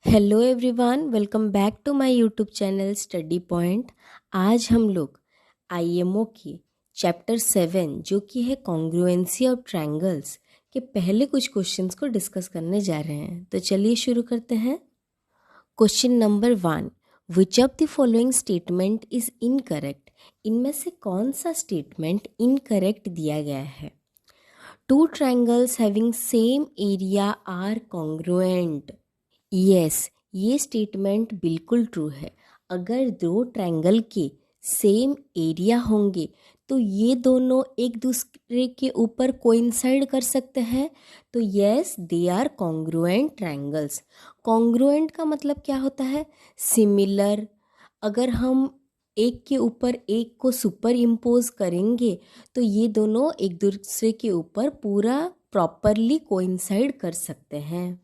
Hello everyone, welcome back to my YouTube channel study point. आज हम लोग IMO के चैप्टर 7 जो कि है कॉन्ग्रुएंसी ऑफ ट्रायंगल्स के पहले कुछ क्वेश्चंस को डिस्कस करने जा रहे हैं। तो चलिए शुरू करते हैं। Question number 1, which of the following statement is incorrect. इनमें से कौन सा स्टेटमेंट इनकरेक्ट दिया गया है? Two triangles having same area are congruent. Yes, ये स्टेटमेंट बिल्कुल ट्रू है। अगर दो ट्रायंगल के सेम एरिया होंगे तो ये दोनों एक दूसरे के ऊपर कोइंसाइड कर सकते हैं। तो yes, they are congruent triangles. Congruent का मतलब क्या होता है? सिमिलर। अगर हम एक के ऊपर एक को सुपर इम्पोज करेंगे तो ये दोनों एक दूसरे के ऊपर पूरा प्रॉपरली कोइंसाइड कर सकते हैं।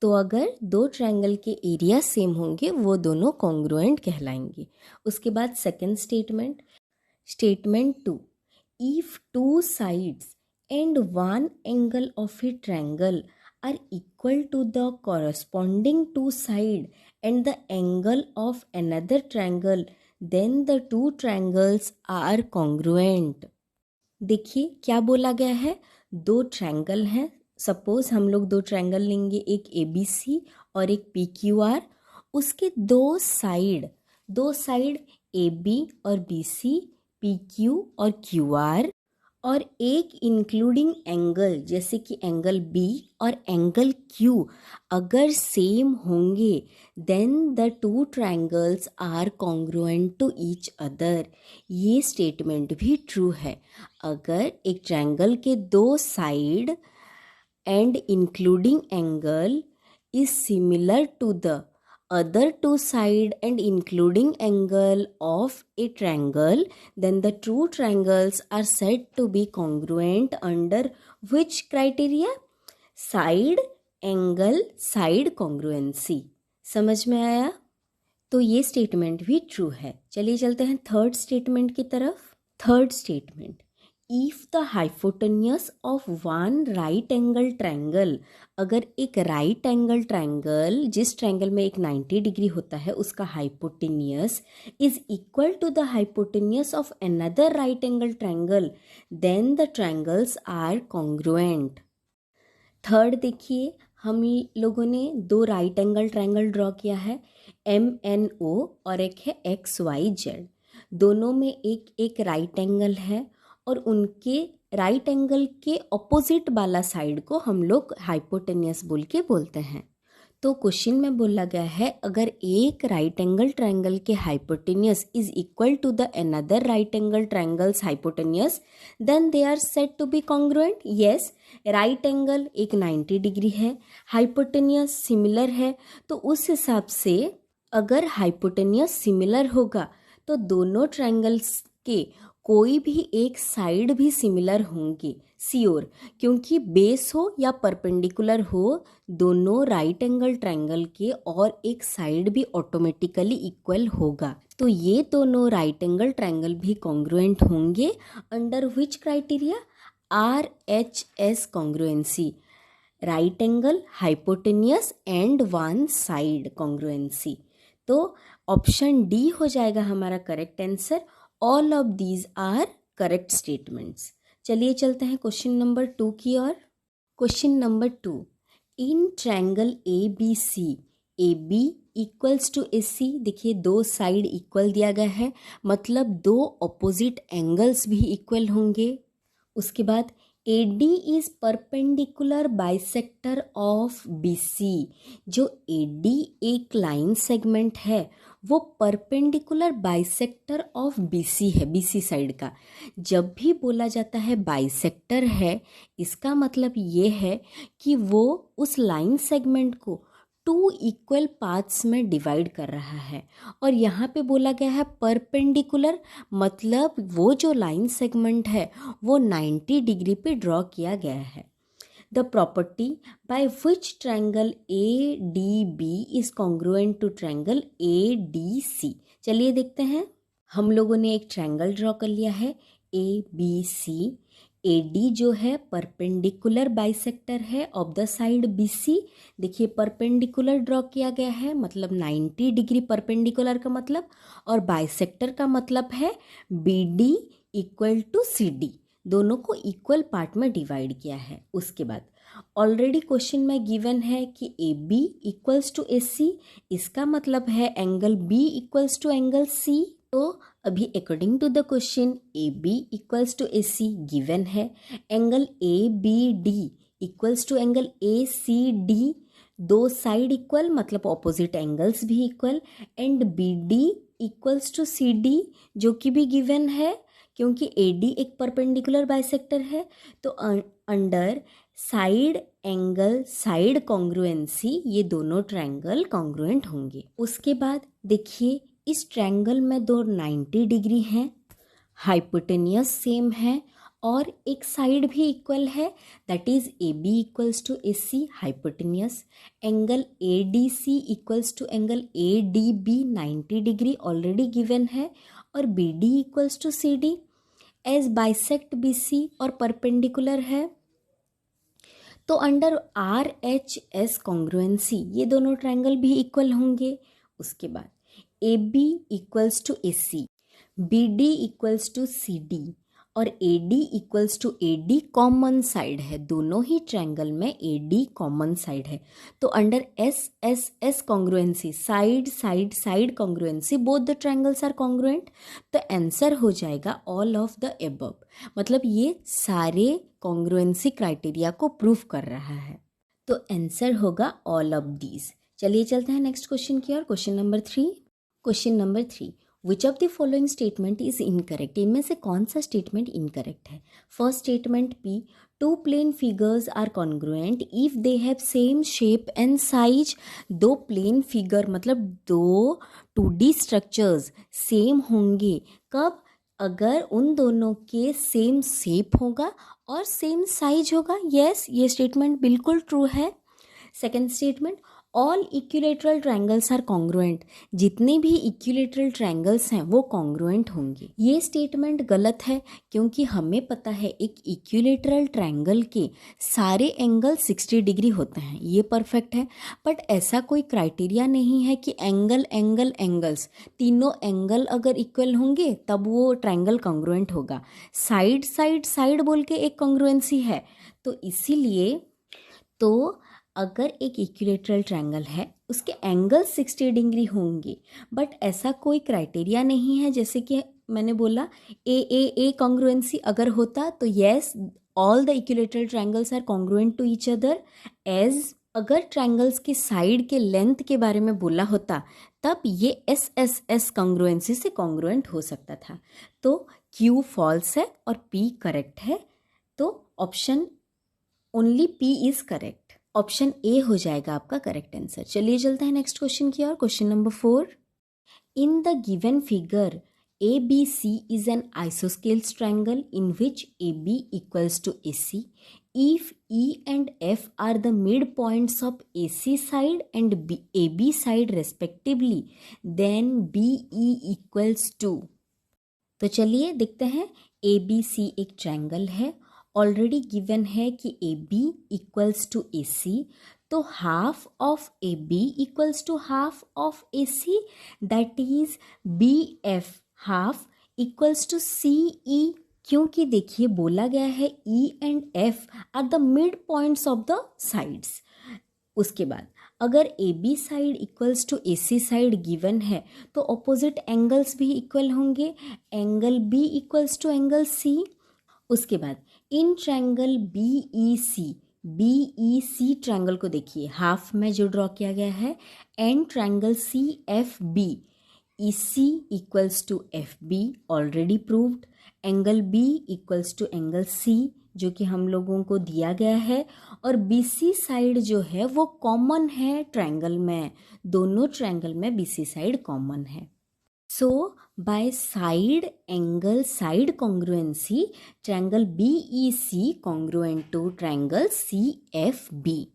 तो अगर दो ट्रायंगल के एरिया सेम होंगे वो दोनों कॉन्ग्रुएंट कहलाएंगे। उसके बाद second statement, statement 2, if two sides and one angle of a triangle are equal to the corresponding two side and the angle of another triangle then the two triangles are congruent. देखिए क्या बोला गया है। दो triangle हैं। Suppose हम लोग दो ट्रायंगल लेंगे, एक ABC और एक PQR। उसके दो साइड AB और BC, PQ और QR, और एक इंक्लूडिंग एंगल जैसे कि एंगल B और एंगल Q अगर सेम होंगे then the two triangles are congruent to each other. ये स्टेटमेंट भी ट्रू है। अगर एक ट्रायंगल के दो side and including angle is similar to the other two side and including angle of a triangle, then the two triangles are said to be congruent under which criteria? Side angle side congruency। समझ में आया? तो ये statement भी true है। चलिए चलते हैं थर्ड स्टेटमेंट की तरफ। Third statement, if the hypotenuse of one right angle triangle, अगर एक राइट एंगल ट्रायंगल जिस ट्रायंगल में एक 90 डिग्री होता है उसका hypotenuse is equal to the hypotenuse of another right angle triangle then the triangles are congruent. Third देखिए, हम लोगों ने दो राइट एंगल ट्रायंगल ड्रॉ किया है, MNO, और एक है XYZ। दोनों में एक एक राइट एंगल है और उनके राइट एंगल के ऑपोजिट वाला साइड को हम लोग हाइपोटेन्यूस बोल के बोलते हैं। तो क्वेश्चन में बोला गया है अगर एक राइट एंगल ट्रायंगल के hypotenuse is equal to the another right angle triangles hypotenuse then they are said to be congruent. Yes, right angle एक 90 डिग्री है, हाइपोटेन्यूस सिमिलर है, तो उस हिसाब से अगर हाइपोटेन्यूस सिमिलर होगा तो दोनों ट्रायंगल्स के कोई भी एक साइड भी सिमिलर होंगे, श्योर, क्योंकि बेस हो या परपेंडिकुलर हो दोनों राइट एंगल ट्रायंगल के और एक साइड भी ऑटोमेटिकली इक्वल होगा। तो ये दोनों राइट एंगल ट्रायंगल भी कॉन्ग्रुएंट होंगे under which criteria? RHS congruency, right angle, hypotenuse and one side congruency. तो ऑप्शन डी हो जाएगा हमारा correct answer. All of these are correct statements. चलिए चलते हैं क्वेश्चन नंबर 2 की ओर। Question number 2, in triangle ABC, AB equals to AC। देखिए दो साइड इक्वल दिया गया है, मतलब दो ऑपोजिट एंगल्स भी इक्वल होंगे। उसके बाद AD is perpendicular bisector of BC। जो AD एक लाइन सेगमेंट है वो परपेंडिकुलर बाइसेक्टर ऑफ BC है, BC साइड का। जब भी बोला जाता है बाइसेक्टर है, इसका मतलब ये है कि वो उस लाइन सेगमेंट को टू इक्वल पार्ट्स में डिवाइड कर रहा है। और यहाँ पे बोला गया है परपेंडिकुलर, मतलब वो जो लाइन सेगमेंट है वो 90 डिग्री पे ड्रॉ किया गया है। The property by which triangle ADB is congruent to triangle ADC। चलिए देखते हैं। हम लोगों ने एक ट्रायंगल ड्रॉ कर लिया है ABC। AD जो है परपेंडिकुलर बाइसेक्टर है ऑफ द साइड BC। देखिए परपेंडिकुलर ड्रॉ किया गया है, मतलब 90 डिग्री परपेंडिकुलर का मतलब, और बाइसेक्टर का मतलब है BD इक्वल टू CD, दोनों को इक्वल पार्ट में डिवाइड किया है। उसके बाद ऑलरेडी क्वेश्चन में गिवन है कि AB इक्वल्स टू AC, इसका मतलब है angle B equals to angle C। तो अभी according to the question AB equals to AC given है, angle ABD equals to angle ACD, दो साइड इक्वल मतलब ऑपोजिट एंगल्स भी इक्वल, and BD equals to CD जो कि भी गिवन है, क्योंकि AD एक परपेंडिकुलर बाइसेक्टर है। तो under side angle side congruency ये दोनों ट्रायंगल कॉन्ग्रुएंट होंगे। उसके बाद देखिए इस ट्रायंगल में दो 90 डिग्री हैं, हाइपोटेनियस सेम है और एक साइड भी इक्वल है, that is AB equals to AC hypotenuse, angle ADC equals to angle ADB 90 already given है, और BD equals to CD as bisect BC और परपेंडिकुलर है। तो अंडर RHS कॉन्ग्रुएंसी ये दोनों ट्रायंगल भी इक्वल होंगे। उसके बाद AB equals to AC, BD equals to CD और AD equals to AD common side है, दोनों ही ट्रायंगल में AD कॉमन साइड है। तो under SSS congruency side side side congruency both the triangles are congruent. तो आंसर हो जाएगा ऑल ऑफ द एबव, मतलब ये सारे कॉन्ग्रुएंसी क्राइटेरिया को प्रूव कर रहा है। तो आंसर होगा ऑल ऑफ दीज। चलिए चलते हैं नेक्स्ट क्वेश्चन की ओर। Question number 3, which of the following statement is incorrect. इनमें से कौन सा स्टेटमेंट इनकरेक्ट है। First statement P, two plane figures are congruent if they have same shape and size. दो प्लेन फिगर मतलब दो 2D स्ट्रक्चर्स सेम होंगे कब, अगर उन दोनों के सेम शेप होगा और सेम साइज होगा। यस, ये स्टेटमेंट बिल्कुल ट्रू है। Second statement, all equilateral triangles are congruent. जितने भी इक्विलेटरल ट्रायंगल्स हैं वो कॉन्ग्रुएंट होंगे। ये स्टेटमेंट गलत है, क्योंकि हमें पता है एक इक्विलेटरल ट्रायंगल के सारे एंगल 60 डिग्री होते हैं, ये परफेक्ट है। बट ऐसा कोई क्राइटेरिया नहीं है कि एंगल्स तीनों एंगल अगर इक्वल होंगे तब वो ट्रायंगल कॉन्ग्रुएंट होगा। साइड साइड साइड बोल के एक कॉन्ग्रुएंसी है, तो इसीलिए तो अगर एक इक्विलेटरल ट्रायंगल है उसके एंगल 60 डिग्री होंगे, बट ऐसा कोई क्राइटेरिया नहीं है। जैसे कि मैंने बोला ए कॉन्ग्रुएंसी अगर होता तो yes all the equilateral triangles are congruent to each other. As अगर ट्रायंगल्स के साइड के लेंथ के बारे में बोला होता तब ये SSS कॉन्ग्रुएंसी से कॉन्ग्रुएंट हो सकता था। तो Q फॉल्स है और P करेक्ट है। तो option only P is correct, option A हो जाएगा आपका करेक्ट आंसर। चलिए चलते हैं नेक्स्ट क्वेश्चन की ओर। Question number 4, in the given figure ABC is an isosceles triangle in which AB equals to AC. If E and F are the midpoints of AC side and AB side respectively, then BE equals to। तो चलिए देखते हैं। ABC एक triangle है, already given है कि AB equals to AC, तो half of AB equals to half of AC, that is BF half equals to CE। क्योंकि देखिए बोला गया है E and F are the mid points of the sides. उसके बाद अगर AB side equals to AC side given है तो ऑपोजिट एंगल्स भी इक्वल होंगे, angle B equals to angle C। उसके बाद इन ट्रायंगल BEC ट्रायंगल को देखिए, हाफ में जो ड्रॉ किया गया है, and triangle CFB EC equals to FB already proved, angle B equals to angle C जो कि हम लोगों को दिया गया है, और BC साइड जो है वो कॉमन है ट्रायंगल में, दोनों ट्रायंगल में BC साइड कॉमन है। So by side angle side congruency, triangle BEC congruent to triangle CFB।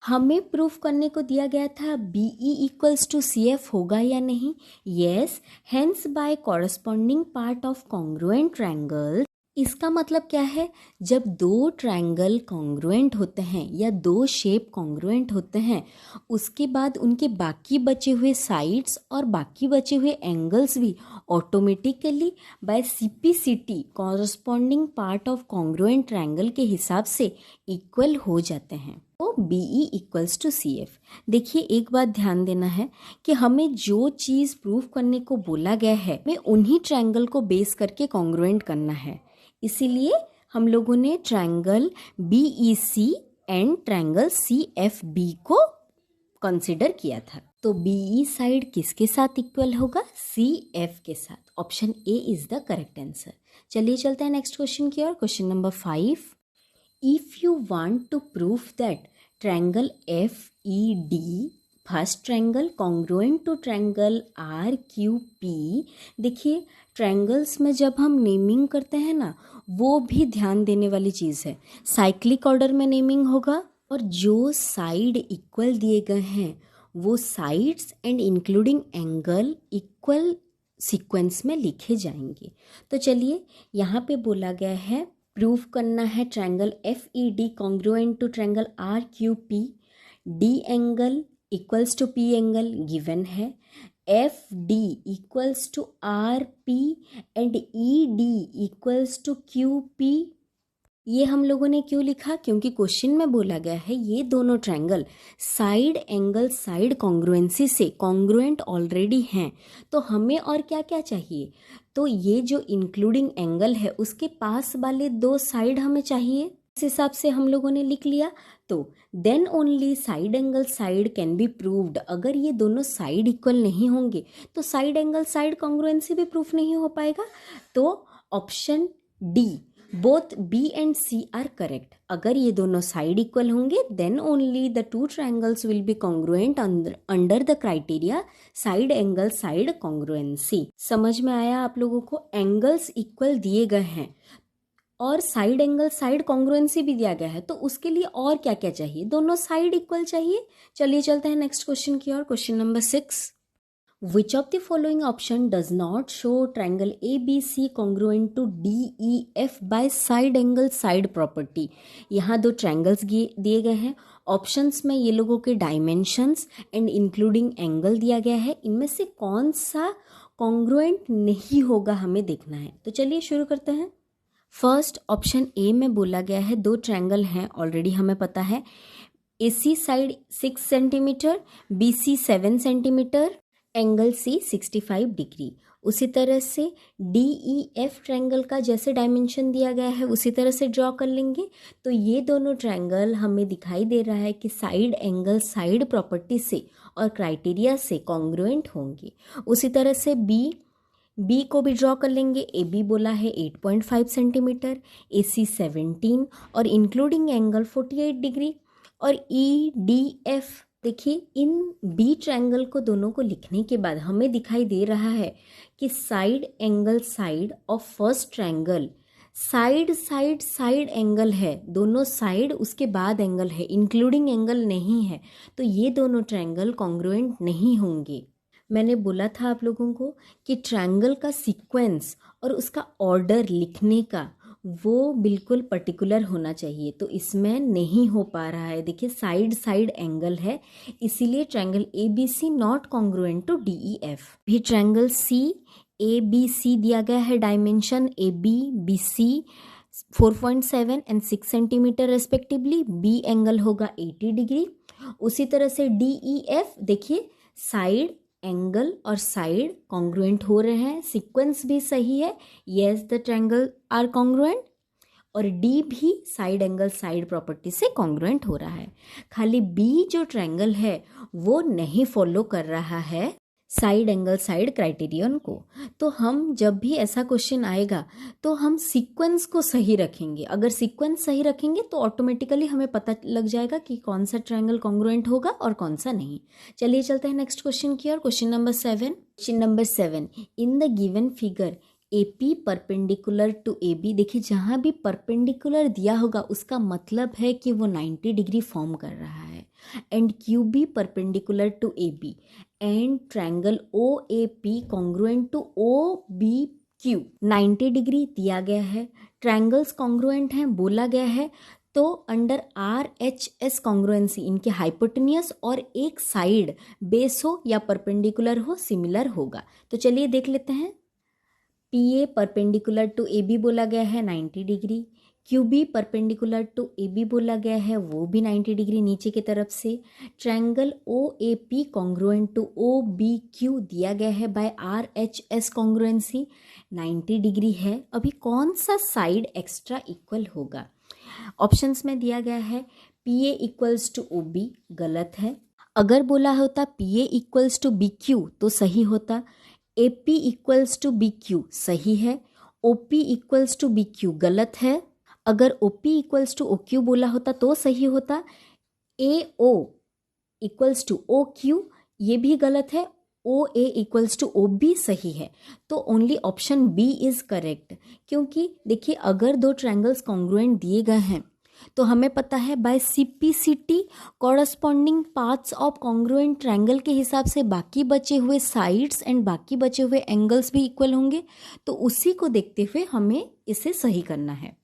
हमें प्रूफ करने को दिया गया था BE इक्वल्स टू CF होगा या नहीं। Yes, hence by corresponding part of congruent triangle इसका मतलब क्या है, जब दो ट्रायंगल कॉन्ग्रुएंट होते हैं या दो शेप कॉन्ग्रुएंट होते हैं, उसके बाद उनके बाकी बचे हुए साइड्स और बाकी बचे हुए एंगल्स भी automatically bye CPCT corresponding part of congruent triangle के हिसाब से इक्वल हो जाते हैं। तो BE इक्वल्स टू CF। देखिए एक बात ध्यान देना है कि हमें जो चीज़ प्रूव करने को बोला गया है हमें उन्हीं ट्रायंगल को बेस करके कॉन्ग्रुएंट करना है, इसीलिए हम लोगों ने triangle BEC and triangle CFB को कंसिडर किया था। तो BE साइड किसके साथ इक्वल होगा, CF के साथ। Option A is the correct answer. चलिए चलते हैं नेक्स्ट क्वेश्चन की ओर। Question number 5, if you want to prove that triangle FED first triangle congruent to triangle RQP, देखिए ट्रायंगल्स में जब हम नेमिंग करते हैं ना, वो भी ध्यान देने वाली चीज़ है। साइक्लिक ऑर्डर में नेमिंग होगा और जो साइड इक्वल दिए गए हैं वो sides and including angle equal sequence में लिखे जाएंगे। तो चलिए यहाँ पे बोला गया है प्रूव करना है triangle FED congruent to triangle RQP, D angle equals to P angle given है, FD equals to RP and ED equals to QP। ये हम लोगों ने क्यों लिखा, क्योंकि क्वेश्चन में बोला गया है ये दोनों triangle side angle side congruency से कॉन्ग्रुएंट ऑलरेडी हैं, तो हमें और क्या क्या चाहिए, तो ये जो इंक्लूडिंग एंगल है उसके पास वाले दो साइड हमें चाहिए। इस हिसाब से हम लोगों ने लिख लिया। तो then only side angle side can be proved. अगर ये दोनों साइड इक्वल नहीं होंगे तो साइड एंगल साइड कॉन्ग्रुएंसी भी प्रूफ नहीं हो पाएगा। तो option D both B and C are correct. अगर ये दोनों साइड इक्वल होंगे then only the two triangles will be congruent under the criteria side angle side congruency. समझ में आया आप लोगों को? एंगल्स इक्वल दिए गए हैं और साइड एंगल साइड कॉन्ग्रुएंसी भी दिया गया है, तो उसके लिए और क्या क्या चाहिए, दोनों साइड इक्वल चाहिए। चलिए चलते हैं नेक्स्ट क्वेश्चन की ओर। Question number 6, Which of the following option does not show triangle ABC congruent to DEF by side angle side property? यहाँ दो ट्रायंगल्स दिए गए हैं, ऑप्शंस में ये लोगों के डायमेंशंस एंड इंक्लूडिंग एंगल दिया गया है, इनमें से कौन सा कॉन्ग्रुएंट नहीं होगा हमें देखना है। तो चलिए शुरू करते हैं। फर्स्ट ऑप्शन ए में बोला गया है दो ट्रायंगल हैं, ऑलरेडी हमें पता है, AC side 6 centimetre, BC 7 centimetre, angle C 65 degree. उसी तरह से DEF ट्रायंगल का जैसे डायमेंशन दिया गया है उसी तरह से ड्रॉ कर लेंगे। तो ये दोनों ट्रायंगल हमें दिखाई दे रहा है कि साइड एंगल साइड प्रॉपर्टी से और क्राइटेरिया से कॉन्ग्रुएंट होंगे। उसी तरह से बी को भी ड्रॉ कर लेंगे। AB बोला है 8.5 सेंटीमीटर, AC 17 और इंक्लूडिंग एंगल 48 डिग्री। और EDF, देखिए इन बी ट्रायंगल को दोनों को लिखने के बाद हमें दिखाई दे रहा है कि side angle side of first triangle side side side angle है, दोनों साइड उसके बाद एंगल है, इंक्लूडिंग एंगल नहीं है, तो ये दोनों ट्रायंगल कॉन्ग्रुएंट नहीं होंगे। मैंने बोला था आप लोगों को कि ट्रायंगल का सीक्वेंस और उसका ऑर्डर लिखने का वो बिल्कुल पर्टिकुलर होना चाहिए, तो इसमें नहीं हो पा रहा है। देखिए साइड साइड एंगल है, इसीलिए triangle ABC not congruent to DEF। भी ट्रायंगल CABC दिया गया है dimension ABBC 4.7 and 6 centimetre respectively, B angle होगा 80 डिग्री। उसी तरह से DEF, देखिए साइड एंगल और साइड कॉन्ग्रुएंट हो रहे हैं, सीक्वेंस भी सही है, yes the triangle are congruent. और डी भी साइड एंगल साइड प्रॉपर्टी से कॉन्ग्रुएंट हो रहा है। खाली बी जो ट्रायंगल है वो नहीं फॉलो कर रहा है साइड एंगल साइड क्राइटेरियन को। तो हम जब भी ऐसा क्वेश्चन आएगा तो हम सीक्वेंस को सही रखेंगे। अगर सीक्वेंस सही रखेंगे तो ऑटोमेटिकली हमें पता लग जाएगा कि कौन सा ट्रायंगल कॉन्ग्रुएंट होगा और कौन सा नहीं। चलिए चलते हैं नेक्स्ट क्वेश्चन की ओर। Question number 7, question number 7, in the given figure AP perpendicular to AB, देखिए जहाँ भी परपेंडिकुलर दिया होगा उसका मतलब है कि वो 90 डिग्री फॉर्म कर रहा है। And QB perpendicular to AB and triangle OAP congruent to OBQ Q 90 degree दिया गया है, ट्रायंगल्स कॉन्ग्रुएंट हैं बोला गया है, तो under are H S congruency इनके हाइपोटेनियस और एक साइड बेस हो या परपेंडिकुलर हो सिमिलर होगा। तो चलिए देख लेते हैं। P A perpendicular to A B बोला गया है 90 degree, Q B perpendicular to A B बोला गया है वो भी 90 डिग्री नीचे की तरफ से। Triangle O A P congruent to O B Q दिया गया है by R H S congruency 90 degree है। अभी कौन सा साइड एक्स्ट्रा इक्वल होगा? ऑप्शंस में दिया गया है P A equals to O B, गलत है। अगर बोला होता P A equals to B Q तो सही होता। A P equals to B Q सही है। O P equals to B Q गलत है। अगर O P equals to O Q बोला होता तो सही होता। A O equals to O Q ये भी गलत है। O A equals to O B सही है। तो only option B is correct, क्योंकि देखिए अगर दो ट्रायंगल्स कॉन्ग्रुएंट दिए गए हैं तो हमें पता है by CPCT corresponding parts of congruent triangle के हिसाब से बाकी बचे हुए साइड्स एंड बाकी बचे हुए एंगल्स भी इक्वल होंगे। तो उसी को देखते हुए हमें इसे सही करना है।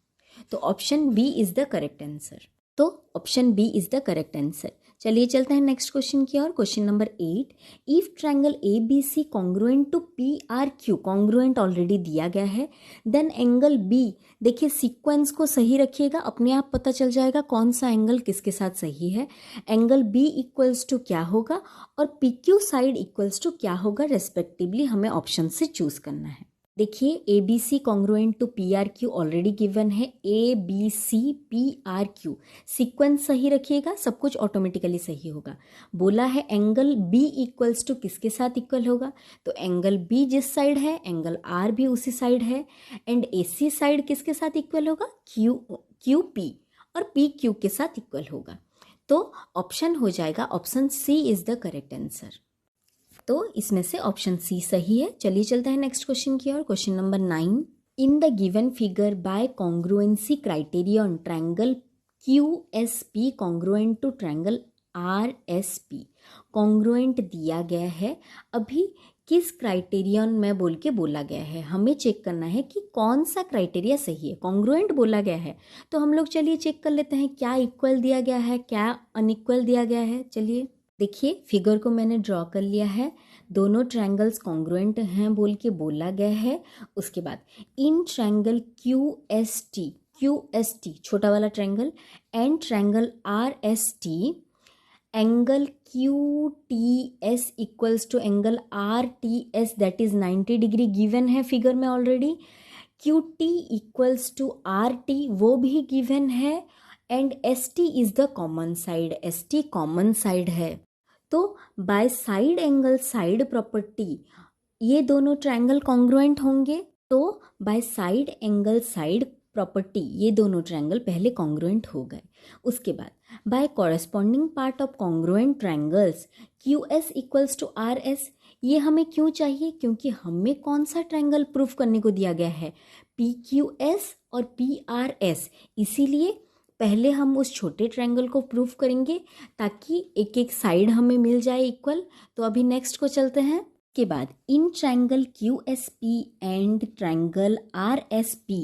तो option B is the correct answer. तो option B is the correct answer. चलिए चलते हैं नेक्स्ट क्वेश्चन की ओर। Question number 8, if triangle A B C congruent to P R Q, congruent already दिया गया है, देन एंगल बी, देखिए सीक्वेंस को सही रखिएगा, अपने आप पता चल जाएगा कौन सा एंगल किसके साथ सही है। एंगल बी इक्वल्स टू क्या होगा और P Q side equals to क्या होगा रेस्पेक्टिवली, हमें ऑप्शन से चूज करना है। देखिए A B C congruent to P R Q already given है, A B C P R Q, sequence सही रखिएगा सब कुछ ऑटोमेटिकली सही होगा। बोला है एंगल बी इक्वल्स टू किसके साथ इक्वल होगा, तो एंगल बी जिस साइड है एंगल आर भी उसी साइड है, एंड ए सी साइड किसके साथ इक्वल होगा, क्यू पी, और पी क्यू के साथ इक्वल होगा। तो ऑप्शन हो जाएगा option C is the correct answer. तो इसमें से ऑप्शन सी सही है। चलिए चलते हैं नेक्स्ट क्वेश्चन की ओर। Question number 9, in the given figure by congruency criterion triangle Q S P congruent to triangle R S P, congruent दिया गया है। अभी किस क्राइटेरियन में बोल के बोला गया है, हमें चेक करना है कि कौन सा क्राइटेरिया सही है। कॉन्ग्रुएंट बोला गया है तो हम लोग चलिए चेक कर लेते हैं क्या इक्वल दिया गया है क्या अनइक्वल दिया गया है। चलिए देखिए फिगर को मैंने ड्रॉ कर लिया है, दोनों ट्रायंगल्स कॉन्ग्रुएंट हैं बोल के बोला गया है। उसके बाद in triangle Q S T छोटा वाला triangle and triangle R S T, angle Q T S equals to angle R T S that is 90 degree given है फिगर में already. Q T equals to R T वो भी given है, and S T is the common side, S T common side है। तो by side angle side property ये दोनों triangle congruent होंगे। तो by side angle side property ये दोनों ट्रायंगल पहले कॉन्ग्रुएंट हो गए। उसके बाद by corresponding part of congruent triangles Q S equals to R S, ये हमें क्यों चाहिए, क्योंकि हमें कौन सा ट्रायंगल प्रूफ करने को दिया गया है, पी क्यू एस और पी आर एस, इसीलिए पहले हम उस छोटे ट्रायंगल को प्रूफ करेंगे ताकि एक एक साइड हमें मिल जाए इक्वल। तो अभी नेक्स्ट को चलते हैं। के बाद in triangle Q S P and triangle R S P,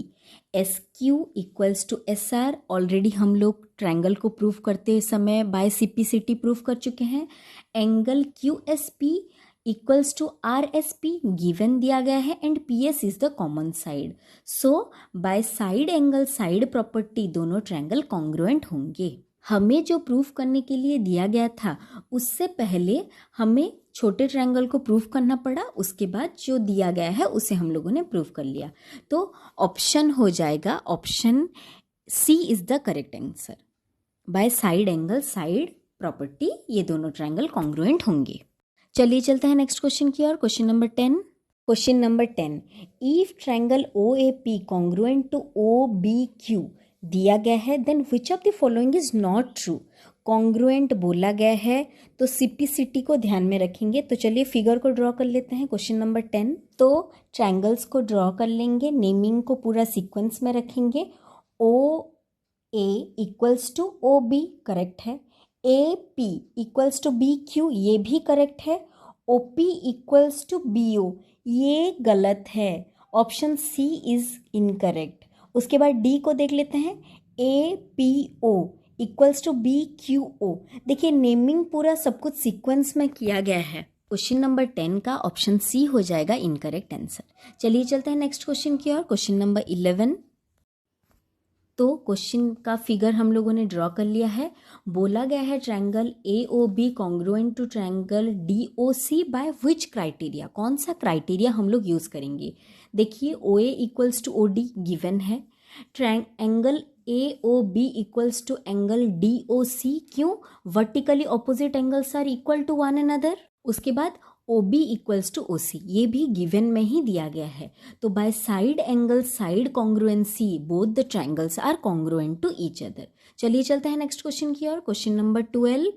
S Q equals to S R, already हम लोग ट्रायंगल को प्रूफ करते समय बाय सीपीसीटी प्रूफ कर चुके हैं। Angle Q S P equals to R S P given दिया गया है, and P S is the common side. So by side angle side property दोनों ट्रायंगल कॉन्ग्रुएंट होंगे। हमें जो प्रूफ करने के लिए दिया गया था उससे पहले हमें छोटे ट्रायंगल को प्रूफ करना पड़ा, उसके बाद जो दिया गया है उसे हम लोगों ने प्रूफ कर लिया। तो ऑप्शन हो जाएगा option C is the correct answer. By side angle side property ये दोनों ट्रायंगल कॉन्ग्रुएंट होंगे। चलिए चलते हैं नेक्स्ट क्वेश्चन की ओर। Question number 10, question number 10, if triangle O A P congruent to O B Q दिया गया है, then which of the following is not true. Congruent बोला गया है तो सीपीसीटी को ध्यान में रखेंगे। तो चलिए फिगर को ड्रॉ कर लेते हैं। क्वेश्चन नंबर 10, तो ट्रायंगल्स को ड्रॉ कर लेंगे, नेमिंग को पूरा सीक्वेंस में रखेंगे। O A equals to O B correct है, A P equals to B Q ये भी करेक्ट है, O P equals to B O ये गलत है, ऑप्शन सी इज इनकरेक्ट। उसके बाद डी को देख लेते हैं, APO इक्वल्स टू BQO। देखिए नेमिंग पूरा सब कुछ सीक्वेंस में किया गया है। क्वेश्चन नंबर 10 का ऑप्शन सी हो जाएगा इनकरेक्ट आंसर। चलिए चलते हैं नेक्स्ट क्वेश्चन की ओर। Question number 11। तो क्वेश्चन का फिगर हम लोगों ने ड्रॉ कर लिया है। बोला गया है triangle AOB congruent to triangle DOC by which criteria. कौन सा क्राइटेरिया हम लोग यूज करेंगे? देखिए OA equals to OD given है, angle AOB equals to angle DOC। क्यों? Vertically opposite angles are equal to one another. उसके बाद OB इक्वल्स टू OC, ये भी गिवन में ही दिया गया है। तो by side angle side congruency both the triangles are congruent to each other. चलिए चलते हैं नेक्स्ट क्वेश्चन की ओर। Question number 12।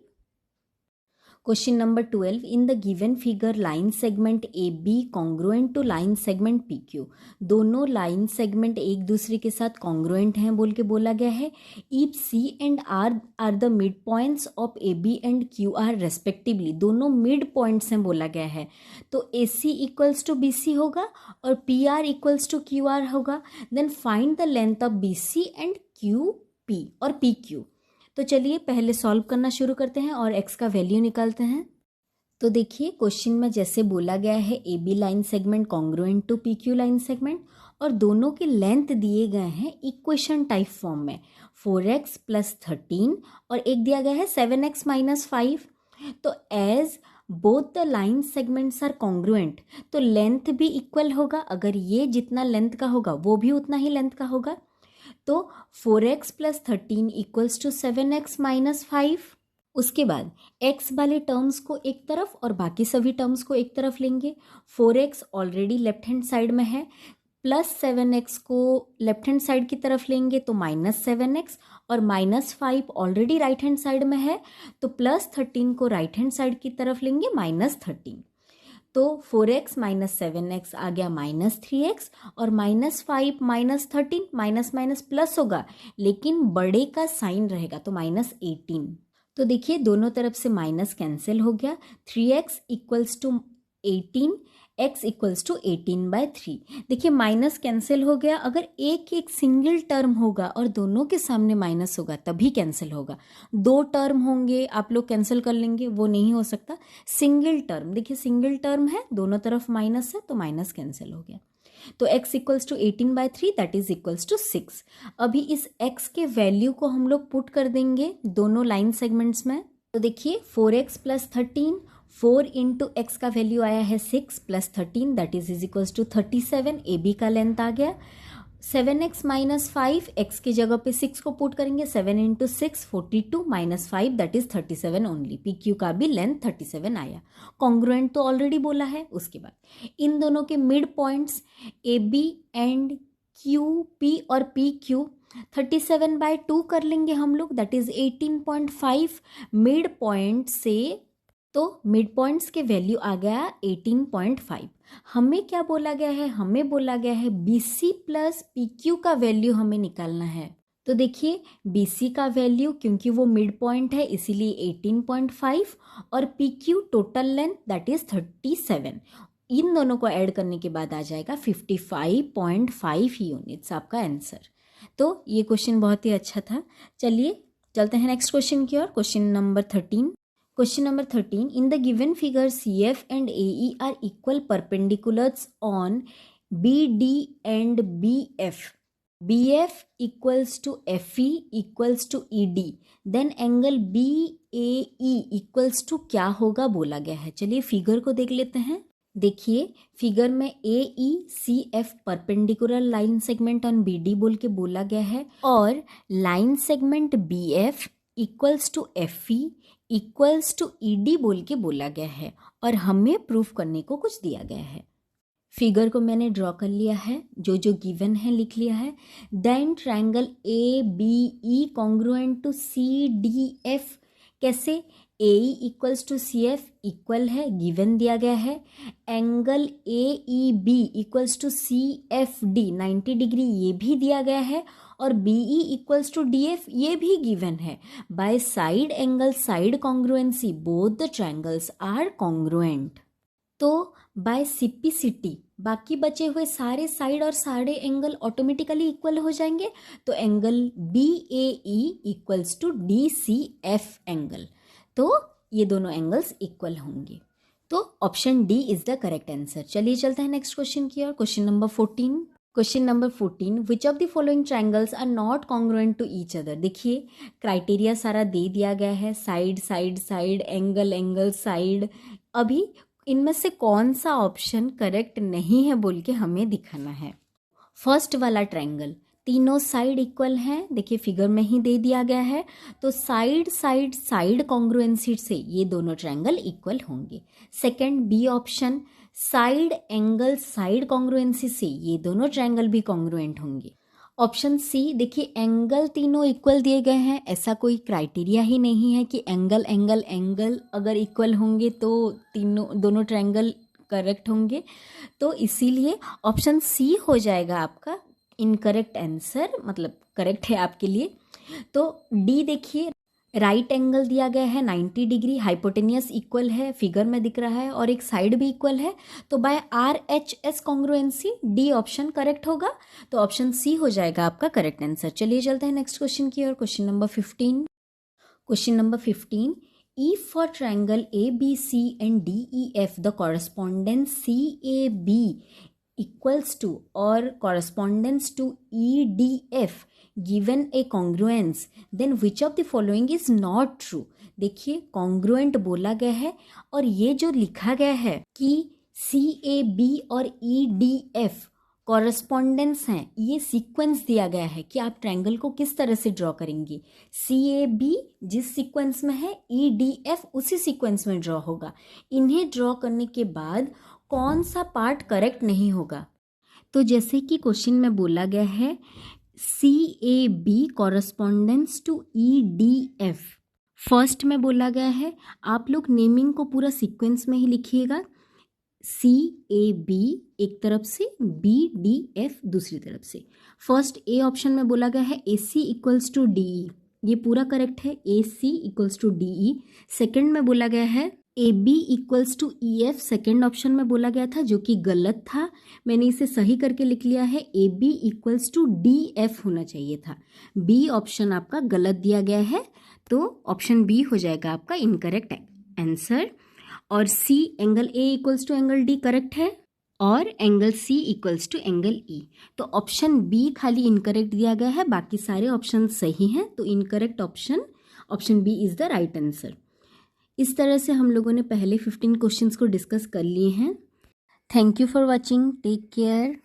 Question number 12, in the given figure line segment AB congruent to line segment PQ। दोनों line segment एक दूसरे के साथ कॉन्ग्रुएंट हैं बोल के बोला गया है। If C and R are the mid points of AB and QR respectively. दोनों मिड पॉइंट्स हैं बोला गया है, तो AC इक्वल्स टू BC होगा और PR इक्वल्स टू QR होगा। Then find the length of BC and QP और PQ। तो चलिए पहले सॉल्व करना शुरू करते हैं और x का वैल्यू निकालते हैं। तो देखिए क्वेश्चन में जैसे बोला गया है AB line segment congruent to PQ line segment, और दोनों के लेंथ दिए गए हैं इक्वेशन टाइप फॉर्म में 4x + 13 और एक दिया गया है 7x - 5। तो as both the line segments are congruent, तो लेंथ भी इक्वल होगा। अगर ये जितना लेंथ का होगा वो भी उतना ही लेंथ का होगा। तो 4x + 13 इक्वल्स टू 7x - 5। उसके बाद x वाले टर्म्स को एक तरफ और बाकी सभी टर्म्स को एक तरफ लेंगे। 4x already left hand side में है, प्लस 7x को लेफ्ट हैंड साइड की तरफ लेंगे तो -7x, और -5 ऑलरेडी राइट हैंड साइड में है, तो प्लस 13 को राइट हैंड साइड की तरफ लेंगे -13। तो 4x - 7x आ गया -3x, और -5 - 13 माइनस माइनस प्लस होगा, लेकिन बड़े का साइन रहेगा तो -18। तो देखिए दोनों तरफ से माइनस कैंसिल हो गया। 3x equals to 18, x equals to 18/3। देखिए माइनस कैंसिल हो गया। अगर एक एक सिंगल टर्म होगा और दोनों के सामने माइनस होगा तभी कैंसिल होगा। दो टर्म होंगे आप लोग कैंसिल कर लेंगे, वो नहीं हो सकता। सिंगल टर्म, देखिए सिंगल टर्म है, दोनों तरफ माइनस है तो माइनस कैंसिल हो गया। तो x equals to 18/3 that is equals to 6। अभी इस x के वैल्यू को हम लोग पुट कर देंगे दोनों लाइन सेगमेंट्स में। तो देखिए 4x + 13, 4 इंटू एक्स का वैल्यू आया है 6 + 13 that is equals to 37। AB का लेंथ आ गया। 7x - 5, x की जगह पे 6 को पुट करेंगे। 7 into 6 42 -5 that is 37 only. PQ का भी लेंथ 37 आया। कॉन्ग्रुएंट तो ऑलरेडी बोला है। उसके बाद इन दोनों के mid points AB and QP और PQ 37/2 कर लेंगे हम लोग, दैट इज 18.5 मिड पॉइंट से। तो मिड पॉइंट्स के वैल्यू आ गया 18.5। हमें क्या बोला गया है? हमें बोला गया है BC + PQ का वैल्यू हमें निकालना है। तो देखिए BC का वैल्यू, क्योंकि वो मिड पॉइंट है इसीलिए 18.5, और PQ total length that is 37। इन दोनों को ऐड करने के बाद आ जाएगा 55.5 यूनिट्स आपका आंसर। तो ये क्वेश्चन बहुत ही अच्छा था। चलिए चलते हैं नेक्स्ट क्वेश्चन की ओर। Question number 13। Question number 13. In the given figure, CF and AE are equal perpendiculars on BD and BF. BF equals to FE equals to ED. Then angle BAE equals to क्या होगा बोला गया है। चलिए figure को देख लेते हैं। देखिए फिगर में AECF perpendicular line segment on BD बोल के बोला गया है, और line segment BF equals to FE equals to ED बोल के बोला गया है, और हमें प्रूफ करने को कुछ दिया गया है। फिगर को मैंने ड्रॉ कर लिया है, जो जो गिवन है लिख लिया है। Then triangle ABE congruent to CDF। कैसे? AE equals to CF equal है, गिवन दिया गया है। Angle AEB equals to CFD 90 degree, ये भी दिया गया है। और BE इक्वल्स टू DF, ये भी गिवन है। By side angle side congruency both the triangles are congruent. तो बाय सिपिसिटी बाकी बचे हुए सारे साइड और सारे एंगल ऑटोमेटिकली इक्वल हो जाएंगे। तो angle B A E equals to D C F angle, तो ये दोनों एंगल्स इक्वल होंगे। तो option D is the correct answer. चलिए चलते हैं नेक्स्ट क्वेश्चन की ओर। Question number 14। Question number 14, which of the following triangles are not congruent to each other. देखिए क्राइटेरिया सारा दे दिया गया है, side side side, angle angle side. अभी इनमें से कौन सा ऑप्शन करेक्ट नहीं है बोल के हमें दिखाना है। फर्स्ट वाला ट्रायंगल, तीनों साइड इक्वल हैं, देखिए फिगर में ही दे दिया गया है, तो साइड साइड साइड कॉन्ग्रुएंसी से ये दोनों ट्रायंगल इक्वल होंगे। Second B option, side angle side congruency से ये दोनों ट्रायंगल भी कॉन्ग्रुएंट होंगे। ऑप्शन सी, देखिए एंगल तीनों इक्वल दिए गए हैं, ऐसा कोई क्राइटेरिया ही नहीं है कि एंगल एंगल एंगल अगर इक्वल होंगे तो दोनों ट्रायंगल करेक्ट होंगे, तो इसीलिए ऑप्शन सी हो जाएगा आपका इनकरेक्ट आंसर, मतलब करेक्ट है आपके लिए। तो डी देखिए, राइट एंगल दिया गया है 90 डिग्री, हाइपोटेनियस इक्वल है, फिगर में दिख रहा है, और एक साइड भी इक्वल है, तो by R H S congruency D option correct होगा। तो ऑप्शन सी हो जाएगा आपका करेक्ट आंसर। चलिए चलते हैं नेक्स्ट क्वेश्चन की ओर। Question number 15। Question number 15, if for triangle ABC and DEF the correspondence CAB equals to or correspondence to EDF given a congruence, then which of the following is not true। देखिए congruent बोला गया है, और ये जो लिखा गया है कि CAB और EDF कॉरस्पॉन्डेंस हैं, ये सीक्वेंस दिया गया है कि आप ट्रायंगल को किस तरह से ड्रॉ करेंगे। CAB जिस सीक्वेंस में है, EDF उसी सीक्वेंस में ड्रॉ होगा। इन्हें ड्रॉ करने के बाद कौन सा पार्ट करेक्ट नहीं होगा। तो जैसे कि क्वेश्चन में बोला गया है CAB correspondence to EDF, first में बोला गया है, आप लोग नेमिंग को पूरा सीक्वेंस में ही लिखिएगा। CAB एक तरफ से, BDF दूसरी तरफ से। फर्स्ट ए ऑप्शन में बोला गया है AC इक्वल्स टू DE, ये पूरा करेक्ट है, AC equals to DE। Second में बोला गया है AB equals to EF, second option में बोला गया था, जो कि गलत था, मैंने इसे सही करके लिख लिया है, AB इक्वल्स टू DF होना चाहिए था। B ऑप्शन आपका गलत दिया गया है, तो ऑप्शन बी हो जाएगा आपका इनकरेक्ट आंसर। और C, angle A equals to angle D correct है, और angle C equals to angle E. तो ऑप्शन बी खाली इनकरेक्ट दिया गया है, बाकी सारे ऑप्शन सही हैं, तो incorrect option B is the right answer. इस तरह से हम लोगों ने पहले 15 क्वेश्चंस को डिस्कस कर लिए हैं। Thank you for watching, take care.